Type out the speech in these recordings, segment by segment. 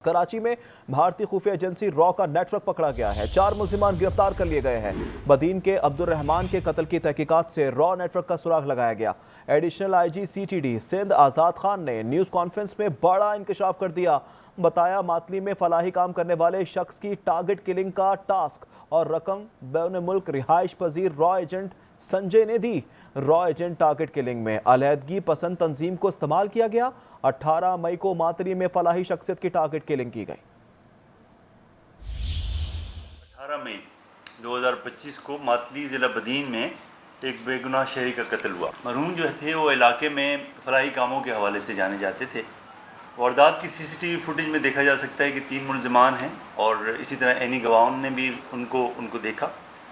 कराची में भारतीय खुफिया एजेंसी रॉ का नेटवर्क पकड़ा गया है। 4 मुल्जिमान गिरफ्तार कर लिए गए हैं। बदीन के अब्दुल रहमान के कत्ल की तहकीकात से रॉ नेटवर्क का सुराग लगाया गया। एडिशनल आईजी सीटीडी सिंध आज़ाद खान ने न्यूज़ कॉन्फ्रेंस में बड़ा इंकशाफ कर दिया। बताया मातली में फलाही काम करने वाले शख्स की टारगेट किलिंग का टास्क और रकम बैन मुल्क रिहाइश पजीर रॉ एजेंट संजय ने दी। रॉ एजेंट टारगेट किलिंग में अलहदगी पसंद तंजीम को इस्तेमाल किया गया। 18 मई को मातली में फलाही शख्सियत की टारगेट किलिंग की गई। 18 मई 2025 को मातली ज़िला बदीन में एक बेगुनाह शहरी का कत्ल हुआ। मरहूम जो थे वो इलाके में फलाही कामों के हवाले से जाने जाते थे। वारदात की सीसीटीवी फुटेज में देखा जा सकता है कि 3 मुल्जिमान हैं और इसी तरह एनी गवाहों ने भी उनको देखा।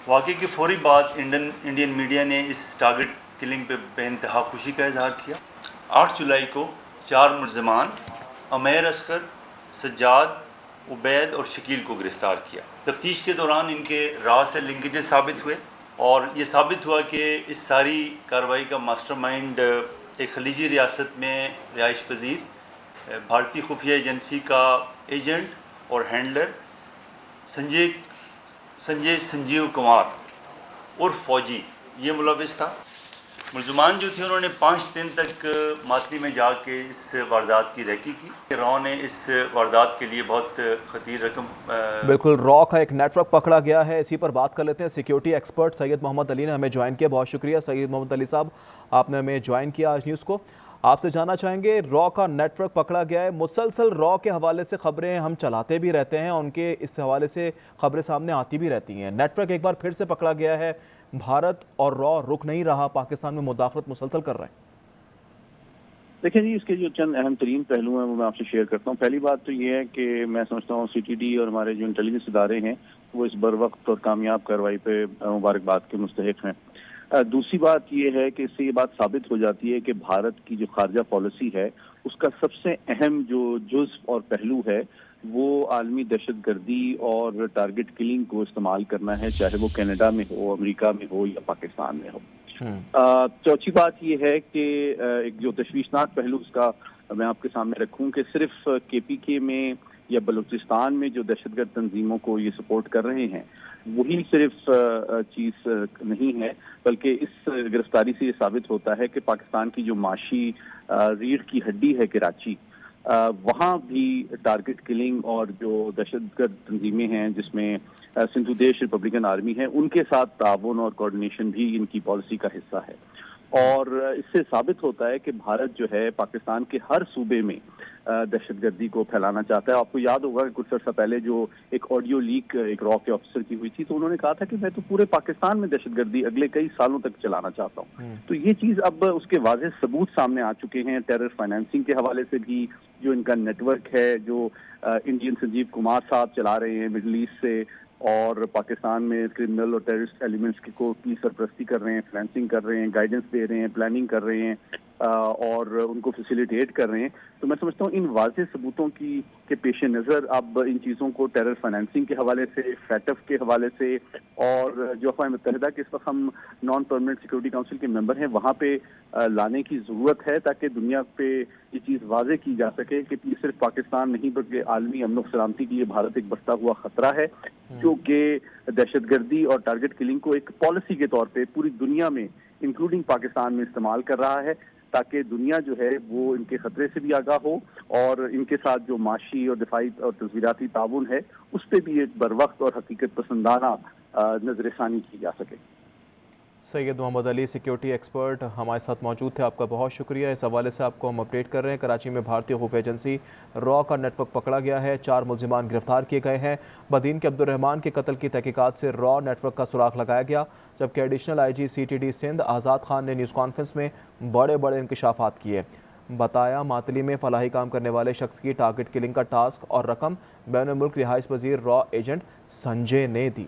वाक़े के फौरी बाद इंडियन मीडिया ने इस टारगेट किलिंग पे बेइंतहा खुशी का इजहार किया। 8 जुलाई को 4 मुल्जिमान अमेर असगर, सज्जाद, उबैद और शकील को गिरफ्तार किया। तफ्तीश के दौरान इनके राह से लिंकेजेस साबित हुए और ये साबित हुआ कि इस सारी कार्रवाई का मास्टरमाइंड एक खलीजी रियासत में रिहाइश पजीर भारतीय खुफिया एजेंसी का एजेंट और हैंडलर संजीव कुमार और फौजी ये मुलविस था। मुल्ज़िमान जो थे उन्होंने 5 दिन तक मातली में जाके इस वारदात की रेकी की। रॉ ने इस वारदात के लिए बहुत खतीर रकम बिल्कुल रॉ का एक नेटवर्क पकड़ा गया है। इसी पर बात कर लेते हैं। सिक्योरिटी एक्सपर्ट सैयद मोहम्मद अली ने हमें ज्वाइन किया। बहुत शुक्रिया सैयद मोहम्मद अली साहब, आपने हमें ज्वाइन किया आज न्यूज़ को। आपसे जानना चाहेंगे, रॉ का नेटवर्क पकड़ा गया है। मुसलसल रॉ के हवाले से खबरें हम चलाते भी रहते हैं, उनके इस हवाले से खबरें सामने आती भी रहती हैं। नेटवर्क एक बार फिर से पकड़ा गया है। भारत और रॉ रुक नहीं रहा, पाकिस्तान में मुदाखलत मुसलसल कर रहे हैं। देखिए जी, इसके जो चंद अहम तरीन पहलू हैं वो मैं आपसे शेयर करता हूँ। पहली बात तो ये है कि मैं समझता हूँ सीटीडी और हमारे जो इंटेलिजेंस इदारे हैं वो इस बर वक्त और कामयाब कार्रवाई पे मुबारकबाद के मुस्तहिक हैं। दूसरी बात ये है कि इससे ये बात साबित हो जाती है कि भारत की जो खारजा पॉलिसी है उसका सबसे अहम जो जुज़्व और पहलू है वो आलमी दहशतगर्दी और टारगेट किलिंग को इस्तेमाल करना है, चाहे वो कनाडा में हो, अमेरिका में हो या पाकिस्तान में हो। चौथी बात यह है कि एक जो तशवीशनाक पहलू उसका मैं आपके सामने रखूं कि सिर्फ केपीके में या बलूचिस्तान में जो दहशतगर्द तंजीमों को ये सपोर्ट कर रहे हैं वही सिर्फ चीज़ नहीं है, बल्कि इस गिरफ्तारी से ये साबित होता है कि पाकिस्तान की जो माशी रीढ़ की हड्डी है कराची, वहाँ भी टारगेट किलिंग और जो दहशतगर्द तंजीमें हैं जिसमें सिंधु देश रिपब्लिकन आर्मी है उनके साथ ताउन और कोऑर्डिनेशन भी इनकी पॉलिसी का हिस्सा है। और इससे साबित होता है कि भारत जो है पाकिस्तान के हर सूबे में दहशतगर्दी को फैलाना चाहता है। आपको याद होगा कि कुछ अर्सा पहले जो एक ऑडियो लीक एक रॉ के ऑफिसर की हुई थी तो उन्होंने कहा था कि मैं तो पूरे पाकिस्तान में दहशतगर्दी अगले कई सालों तक चलाना चाहता हूँ। तो ये चीज़ अब उसके वाज़ेह सबूत सामने आ चुके हैं। टेरर फाइनेंसिंग के हवाले से भी जो इनका नेटवर्क है, जो इंडियन संजीव कुमार साहब चला रहे हैं मिडल ईस्ट से और पाकिस्तान में क्रिमिनल और टेररिस्ट एलिमेंट्स की सरपरस्ती कर रहे हैं, फाइनेंसिंग कर रहे हैं, गाइडेंस दे रहे हैं, प्लानिंग कर रहे हैं और उनको फैसिलिटेट कर रहे हैं। तो मैं समझता हूँ इन वाज़ेह सबूतों के पेश नज़र अब इन चीज़ों को टेरर फाइनेंसिंग के हवाले से, फैटफ के हवाले से और जो अक़वाम मुत्तहिदा के इस वक्त हम नॉन परमानेंट सिक्योरिटी काउंसिल के मेंबर हैं वहाँ पे लाने की ज़रूरत है ताकि दुनिया पे ये चीज़ वाज़ेह की जा सके कि सिर्फ पाकिस्तान नहीं बल्कि आलमी अमन और सलामती के लिए भारत एक बढ़ता हुआ खतरा है जो कि दहशतगर्दी और टारगेट किलिंग को एक पॉलिसी के तौर पे पूरी दुनिया में इंक्लूडिंग पाकिस्तान में इस्तेमाल कर रहा है ताकि दुनिया जो है वो इनके खतरे से भी आगाह हो और इनके साथ जो माशी और दिफाई और तस्वीराती ताउन है उस पर भी एक बर वक्त और हकीकत पसंदाना नजरसानी की जा सके। सैयद मोहम्मद अली सिक्योरिटी एक्सपर्ट हमारे साथ मौजूद थे, आपका बहुत शुक्रिया। इस हवाले से आपको हम अपडेट कर रहे हैं। कराची में भारतीय खुफिया एजेंसी रॉ का नेटवर्क पकड़ा गया है। 4 मुल्जिमान गिरफ्तार किए गए हैं। बदीन के अब्दुल रहमान के कत्ल की तहकीकात से रॉ नेटवर्क का सुराग लगाया गया, जबकि एडिशनल आईजी सीटीडी सिंध आज़ाद खान ने न्यूज़ कॉन्फ्रेंस में बड़े बड़े इंकशाफात किए। बताया मातली में फलाही काम करने वाले शख्स की टारगेट किलिंग का टास्क और रकम बैन मुल्क रिहाइश पजीर रॉ एजेंट संजय ने दी।